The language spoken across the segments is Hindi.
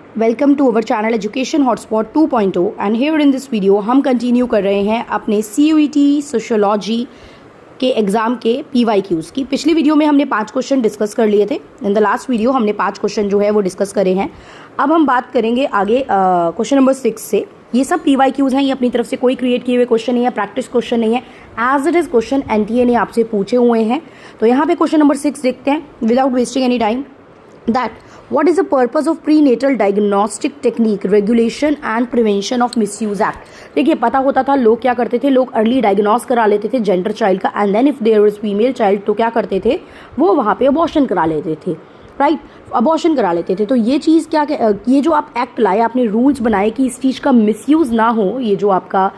Welcome to our channel education hotspot 2.0 and here in this video हम कंटिन्यू कर रहे हैं अपने CUET सोशियोलॉजी के एग्ज़ाम के PYQs की। पिछली वीडियो में हमने 5 क्वेश्चन डिस्कस कर लिए थे। इन द लास्ट वीडियो हमने 5 क्वेश्चन जो है वो डिस्कस करे हैं। अब हम बात करेंगे आगे क्वेश्चन नंबर 6 से। ये सब PYQs हैं, ये अपनी तरफ से कोई क्रिएट किए हुए क्वेश्चन नहीं है, प्रैक्टिस क्वेश्चन नहीं है, as it is question NTA ने आपसे पूछे हुए हैं। तो यहाँ पे क्वेश्चन नंबर 6 देखते हैं without wasting any time. That what is the purpose of prenatal diagnostic technique regulation and prevention of misuse act। देखिए पता होता था लोग क्या करते थे, लोग अर्ली डायग्नोस करा लेते थे जेंडर चाइल्ड का, and then if there is female child तो क्या करते थे, वो वहाँ पे अबॉर्शन करा लेते थे, राइट, अबॉर्शन करा लेते थे। तो ये चीज़ क्या, ये जो आप एक्ट लाए, आपने रूल्स बनाए कि इस चीज़ का मिसयूज़ ना हो, ये जो आपका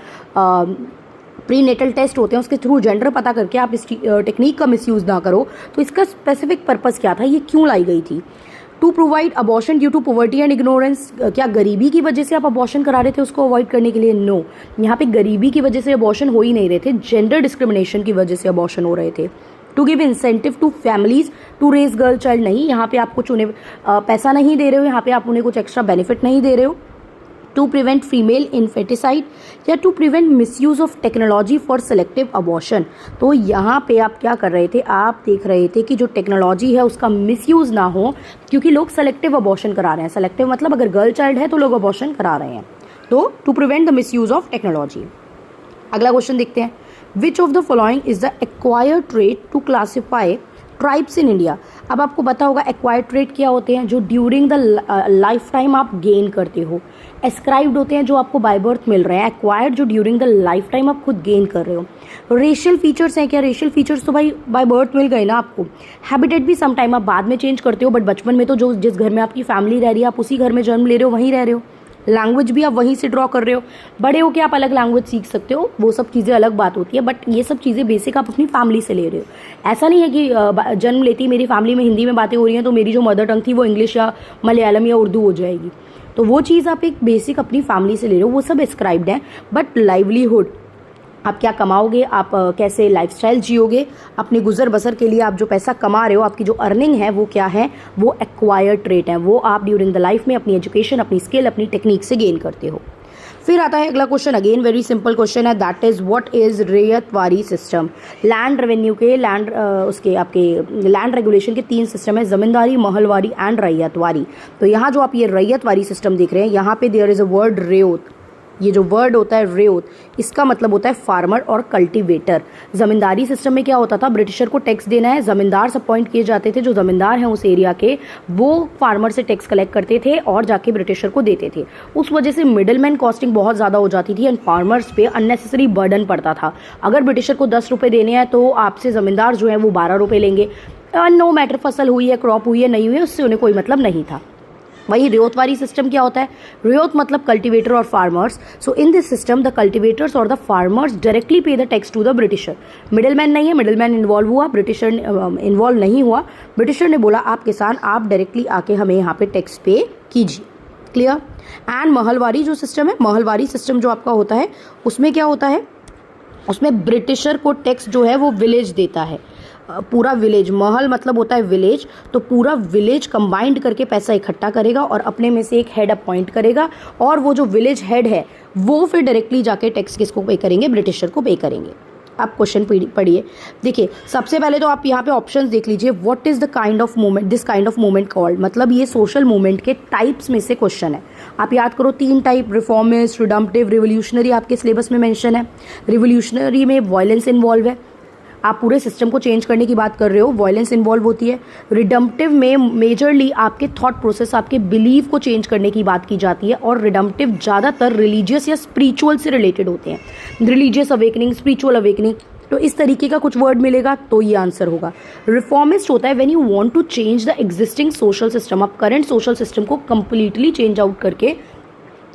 प्रीनेटल टेस्ट होते हैं उसके थ्रू जेंडर पता करके आप इस टेक्निक का मिसयूज़ ना करो। तो इसका स्पेसिफिक पर्पज़ क्या था, ये क्यों लाई गई थी? To provide abortion due to poverty and ignorance. क्या गरीबी की वजह से आप अबॉर्शन करा रहे थे उसको अवॉइड करने के लिए? नो, यहाँ पे गरीबी की वजह से अबॉर्शन हो ही नहीं रहे थे, जेंडर डिस्क्रिमिनेशन की वजह से अबॉर्शन हो रहे थे। To give incentive to families to raise girl child, नहीं, यहाँ पे आप कुछ उन्हें पैसा नहीं दे रहे हो, यहाँ पे आप उन्हें कुछ एक्स्ट्रा बेनिफिट नहीं दे रहे हो। टू प्रिवेंट फीमेल इन्फेटिसाइड या to prevent misuse of technology for selective abortion. तो यहाँ पे आप क्या कर रहे थे, आप देख रहे थे कि जो टेक्नोलॉजी है उसका मिसयूज़ ना हो, क्योंकि लोग सेलेक्टिव अबॉर्शन करा रहे हैं। सेलेक्टिव मतलब अगर गर्ल चाइल्ड है तो लोग अबॉर्शन करा रहे हैं। तो to prevent the misuse of technology. अगला क्वेश्चन देखते हैं, which of the following is the acquired trait to classify tribes in India. अब आपको पता होगा एक्वायर्ड ट्रेट क्या होते हैं, जो ड्यूरिंग द लाइफ टाइम आप गेन करते हो। एस्क्राइब्ड होते हैं जो आपको बाय बर्थ मिल रहे हैं, एक्वायर्ड जो ड्यूरिंग द लाइफ टाइम आप खुद गेन कर रहे हो। रेशियल फीचर्स हैं क्या? रेशियल फीचर्स तो भाई बाय बर्थ मिल गए ना आपको। हैबिटेट भी सम टाइम आप बाद में चेंज करते हो, बट बचपन में तो जो जिस घर में आपकी फैमिली रह रही है आप उसी घर में जन्म ले रहे हो, वहीं रह रहे हो। लैंग्वेज भी आप वहीं से ड्रॉ कर रहे हो। बड़े हो के आप अलग लैंग्वेज सीख सकते हो, वो सब चीज़ें अलग बात होती है, बट ये सब चीज़ें बेसिक आप अपनी फैमिली से ले रहे हो। ऐसा नहीं है कि जन्म लेती मेरी फैमिली में हिंदी में बातें हो रही हैं तो मेरी जो मदर टंग थी वो इंग्लिश या मलयालम या उर्दू हो जाएगी। तो वो चीज़ आप एक बेसिक अपनी फैमिली से ले रहे हो, वो सब एस्क्राइब्ड हैं। बट लाइवलीहुड, आप क्या कमाओगे, आप कैसे लाइफस्टाइल जियोगे, अपने गुजर बसर के लिए आप जो पैसा कमा रहे हो, आपकी जो अर्निंग है वो क्या है, वो एक्वायर्ड ट्रेट है, वो आप ड्यूरिंग द लाइफ में अपनी एजुकेशन, अपनी स्किल, अपनी टेक्निक से गेन करते हो। फिर आता है अगला question, again very simple question है, that is what is ryotwari system. Land revenue के उसके आपके लैंड रेगुलेशन के 3 सिस्टम है, जमींदारी, महलवारी एंड रैयतवारी। तो यहाँ जो आप ये रैयतवारी सिस्टम देख रहे हैं, यहाँ पे देयर इज अ वर्ड रेयोत। ये जो वर्ड होता है रेयोत, इसका मतलब होता है फार्मर और कल्टीवेटर। जमींदारी सिस्टम में क्या होता था, ब्रिटिशर को टैक्स देना है, जमींदार अपॉइंट किए जाते थे, जो जमींदार हैं उस एरिया के, वो फार्मर से टैक्स कलेक्ट करते थे और जाके ब्रिटिशर को देते थे। उस वजह से मिडलमैन कॉस्टिंग बहुत ज़्यादा हो जाती थी एंड फार्मर्स पे अननेसेसरी बर्डन पड़ता था। अगर ब्रिटिशर को 10 रुपये देने हैं तो आपसे जमींदार जो है वो 12 रुपये लेंगे। नो मैटर फसल हुई है, क्रॉप हुई है, नहीं हुई है, उससे उन्हें कोई मतलब नहीं था। वही रेयोतवारी सिस्टम क्या होता है, रेयोत मतलब कल्टीवेटर और farmers. So in this system the cultivators और the farmers directly pay the tax to the Britisher. Middleman नहीं है, मिडलमैन इन्वॉल्व हुआ, ब्रिटिशर इन्वॉल्व नहीं हुआ। ब्रिटिशर ने बोला आप किसान, आप डायरेक्टली आके हमें यहाँ पे टैक्स पे कीजिए। क्लियर? एंड महलवारी जो सिस्टम है, महलवारी सिस्टम जो आपका होता है, उसमें क्या होता है, उसमें ब्रिटिशर को टैक्स जो है वो विलेज देता है, पूरा विलेज। महल मतलब होता है विलेज, तो पूरा विलेज कंबाइंड करके पैसा इकट्ठा करेगा और अपने में से एक हेड अपॉइंट करेगा, और वो जो विलेज हेड है वो फिर डायरेक्टली जाके टैक्स किसको पे करेंगे, ब्रिटिशर को पे करेंगे। आप क्वेश्चन पढ़िए। देखिए सबसे पहले तो आप यहाँ पे ऑप्शंस देख लीजिए, what is the kind of movement, this kind of movement called, मतलब ये सोशल मूवमेंट के टाइप्स में से क्वेश्चन है। आप याद करो 3 टाइप, रिफॉर्मिस्ट, रिडम्पटिव, रिवोल्यूशनरी आपके सिलेबस में मेंशन है। रिवोल्यूशनरी में वायलेंस इन्वॉल्व है, आप पूरे सिस्टम को चेंज करने की बात कर रहे हो, वायलेंस इन्वॉल्व होती है। रिडम्पटिव में मेजरली आपके थॉट प्रोसेस, आपके बिलीव को चेंज करने की बात की जाती है, और रिडम्पटिव ज़्यादातर रिलीजियस या स्पिरिचुअल से रिलेटेड होते हैं, रिलीजियस अवेकनिंग, स्पिरिचुअल अवेकनिंग। तो इस तरीके का कुछ वर्ड मिलेगा तो ये आंसर होगा। रिफॉर्मिस्ट होता है when you want to change the existing social system, आप करंट सोशल सिस्टम को कंप्लीटली चेंज आउट करके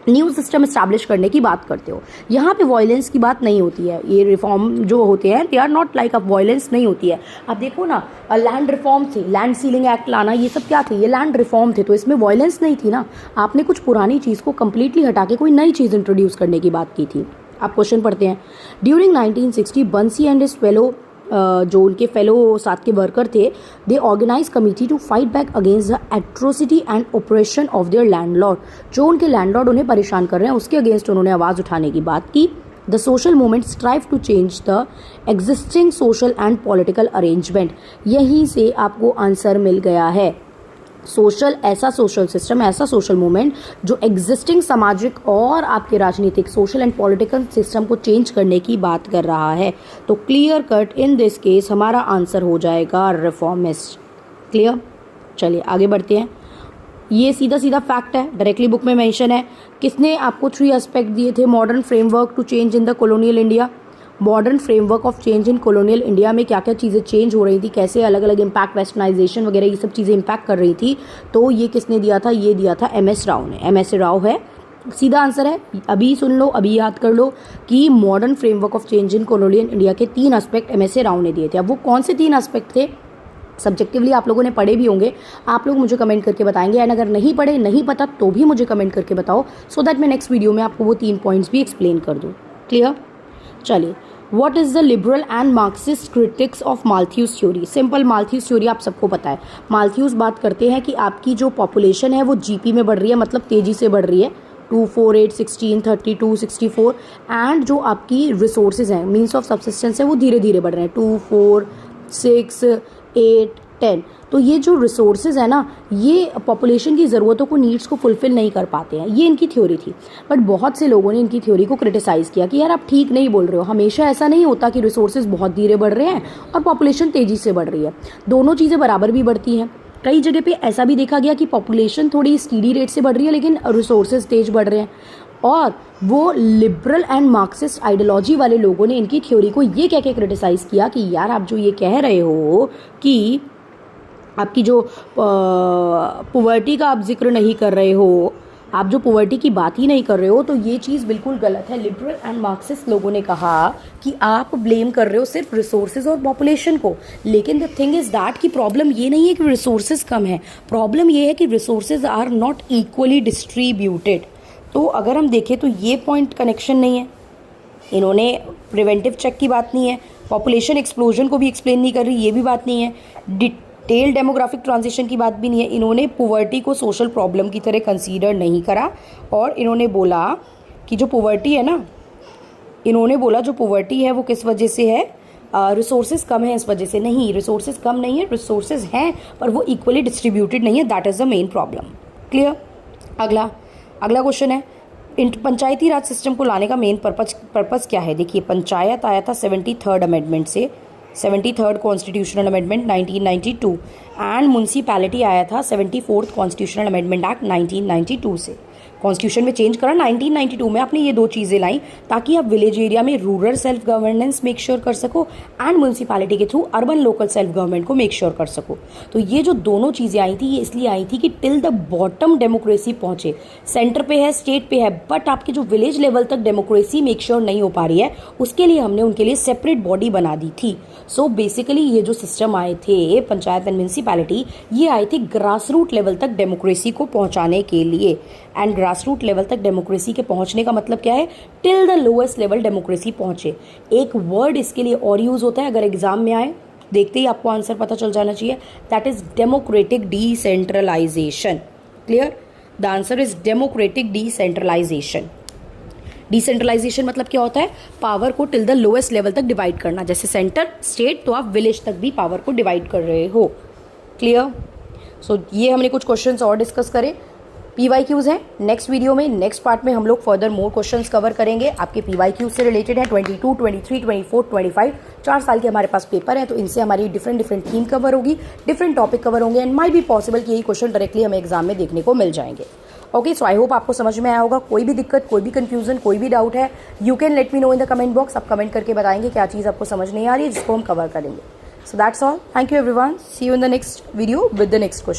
न्यू सिस्टम इस्टेब्लिश करने की बात करते हो। यहाँ पे वॉयलेंस की बात नहीं होती है, ये रिफॉर्म जो होते हैं दे आर नॉट लाइक, अब वॉयलेंस नहीं होती है। आप देखो ना, लैंड रिफॉर्म थी, लैंड सीलिंग एक्ट लाना, ये सब क्या थे, ये लैंड रिफॉर्म थे, तो इसमें वॉयलेंस नहीं थी ना। आपने कुछ पुरानी चीज़ को कम्प्लीटली हटा के कोई नई चीज़ इंट्रोड्यूस करने की बात की थी। आप क्वेश्चन पढ़ते हैं, ड्यूरिंग 1960 बंसी एंड हिज फेलो जो उनके फेलो साथ के वर्कर थे, they organise committee to fight back against the atrocity and operation of their landlord. जो उनके लैंडलॉर्ड उन्हें परेशान कर रहे हैं उसके अगेंस्ट उन्होंने आवाज़ उठाने की बात की। The social movement strive to change the existing social and political arrangement. यहीं से आपको आंसर मिल गया है। ऐसा सोशल सिस्टम, ऐसा सोशल मूवमेंट जो एग्जिस्टिंग सामाजिक और आपके राजनीतिक सोशल एंड पॉलिटिकल सिस्टम को चेंज करने की बात कर रहा है। तो clear cut in this case हमारा आंसर हो जाएगा रिफॉर्मिस्ट। क्लियर? चलिए आगे बढ़ते हैं। ये सीधा सीधा फैक्ट है, डायरेक्टली बुक में मेंशन है। किसने आपको 3 एस्पेक्ट दिए थे modern framework to change in the colonial India? Modern framework of change in colonial India में क्या क्या चीज़ें चेंज हो रही थी, कैसे अलग अलग इम्पैक्ट, वेस्टर्नाइजेशन वगैरह ये सब चीज़ें इम्पैक्ट कर रही थी। तो ये किसने दिया था? ये दिया था MS राव ने। MS राव है, सीधा आंसर है। अभी सुन लो, अभी याद कर लो कि modern framework of change in colonial India के 3 एस्पेक्ट MS राव ने दिए थे। अब वो कौन से 3 एस्पेक्ट थे? सब्जेक्टिवली आप लोगों ने पढ़े भी होंगे, आप लोग मुझे कमेंट करके बताएंगे। एंड अगर नहीं पढ़े, नहीं पता, तो भी मुझे कमेंट करके बताओ, सो दैट मैं नेक्स्ट वीडियो में आपको वो 3 पॉइंट्स भी एक्सप्लेन कर दूँ। क्लियर? चलिए, what is the liberal and Marxist critics of Malthus theory? Simple, Malthus theory आप सबको पता है। माल्थ्यूज बात करते हैं कि आपकी जो पॉपुलेशन है वो GP में बढ़ रही है, मतलब तेजी से बढ़ रही है, 2, 4, 8, 16, 32, 64। एंड जो आपकी रिसोर्सेज हैं, मीन्स ऑफ सब्सिस्टेंस है, वो धीरे धीरे बढ़ रहे हैं, 2, 4, 6, 8, 10। तो ये जो रिसोर्सेज है ना, ये पॉपुलेशन की ज़रूरतों को, नीड्स को फुलफिल नहीं कर पाते हैं। ये इनकी थ्योरी थी। बट बहुत से लोगों ने इनकी थ्योरी को क्रिटिसाइज़ किया कि यार आप ठीक नहीं बोल रहे हो, हमेशा ऐसा नहीं होता कि रिसोर्सेज बहुत धीरे बढ़ रहे हैं और पॉपुलेशन तेज़ी से बढ़ रही है। दोनों चीज़ें बराबर भी बढ़ती हैं। कई जगह पे ऐसा भी देखा गया कि पॉपुलेशन थोड़ी स्टीडी रेट से बढ़ रही है लेकिन रिसोर्सेज तेज बढ़ रहे हैं। और वो लिबरल एंड मार्क्सिस्ट आइडियोलॉजी वाले लोगों ने इनकी थ्योरी को ये कह के क्रिटिसाइज़ किया कि यार आप जो ये कह रहे हो कि आपकी जो पॉवर्टी का आप जिक्र नहीं कर रहे हो, आप जो पॉवर्टी की बात ही नहीं कर रहे हो, तो ये चीज़ बिल्कुल गलत है। लिबरल एंड मार्क्सिस्ट लोगों ने कहा कि आप ब्लेम कर रहे हो सिर्फ रिसोर्सेज और पॉपुलेशन को। लेकिन द थिंग इज़ दैट कि प्रॉब्लम ये नहीं है कि रिसोर्सेज कम है, प्रॉब्लम ये है कि resources are not equally distributed. तो अगर हम देखें तो ये पॉइंट कनेक्शन नहीं है। इन्होंने प्रिवेंटिव चेक की बात नहीं है, पॉपुलेशन एक्सप्लोजन को भी एक्सप्लेन नहीं कर रही, ये भी बात नहीं है, डिटेल डेमोग्राफिक ट्रांजिशन की बात भी नहीं है। इन्होंने पॉवर्टी को सोशल प्रॉब्लम की तरह कंसीडर नहीं करा। और इन्होंने बोला कि जो पॉवर्टी है ना, इन्होंने बोला जो पॉवर्टी है वो किस वजह से है, रिसोर्सेज कम है इस वजह से। नहीं, रिसोर्सेज कम नहीं है, रिसोर्सेज हैं पर वो इक्वली डिस्ट्रीब्यूटेड नहीं है, that is the main problem. Clear? अगला क्वेश्चन है, पंचायती राज सिस्टम को लाने का मेन पर्पस क्या है? देखिए, पंचायत आया था 73rd अमेंडमेंट से, 73rd constitutional amendment 1992, and municipality आया था 74th कॉन्स्टिट्यूशनल अमेंडमेंट एक्ट 1992 से। कॉन्स्टिट्यूशन में चेंज करा 1992 में, आपने ये 2 चीज़ें लाई ताकि आप विलेज एरिया में rural self governance make sure कर सको एंड म्यूनसिपैलिटी के through urban local self government को मेक श्योर कर सको। तो ये जो दोनों चीज़ें आई थी, ये इसलिए आई थी कि टिल द बॉटम डेमोक्रेसी पहुंचे। सेंटर पे है, स्टेट पे है, बट आपके जो विलेज लेवल तक डेमोक्रेसी मेक श्योर नहीं हो पा रही है, उसके लिए हमने उनके लिए सेपरेट बॉडी बना दी थी। सो बेसिकली ये जो सिस्टम आए थे पंचायत एंड म्यूनसिपैलिटी, ये आए थे ग्रास रूट लेवल तक डेमोक्रेसी को पहुंचाने के लिए। एंड ग्रास रूट लेवल तक डेमोक्रेसी के पहुंचने का मतलब क्या है? Till the lowest level democracy पहुंचे। एक वर्ड इसके लिए और यूज होता है, अगर एग्जाम में आए देखते ही आपको आंसर पता चल जाना चाहिए, that is democratic decentralisation. Clear? The answer is democratic decentralisation. Decentralisation मतलब क्या होता है? पावर को टिल द लोएस्ट लेवल तक डिवाइड करना, जैसे सेंटर, स्टेट, तो आप विलेज तक भी पावर को डिवाइड कर रहे हो। क्लियर? सो ये हमने कुछ क्वेश्चंस और डिस्कस करे, PYQs हैं। नेक्स्ट वीडियो में, नेक्स्ट पार्ट में हम लोग फर्दर मोर क्वेश्चंस कवर करेंगे। आपके PYQs से रिलेटेड है 22, 23, 24, 25, 4 साल के हमारे पास पेपर है, तो इनसे हमारी डिफरेंट थीम कवर होगी, डिफरेंट टॉपिक कवर होंगे, एंड माइट बी पॉसिबल कि यही क्वेश्चन डायरेक्टली हमें एग्जाम में देखने को मिल जाएंगे। ओके, सो आई होप आपको समझ में आया होगा। कोई भी दिक्कत, कोई भी कंफ्यूजन, कोई भी डाउट है, you can let me know in the comment box. आप कमेंट करके बताएंगे क्या चीज़ आपको समझ नहीं आ रही है, जिसको हम कवर करेंगे। So that's all, thank you everyone, see you in the next video with the next question.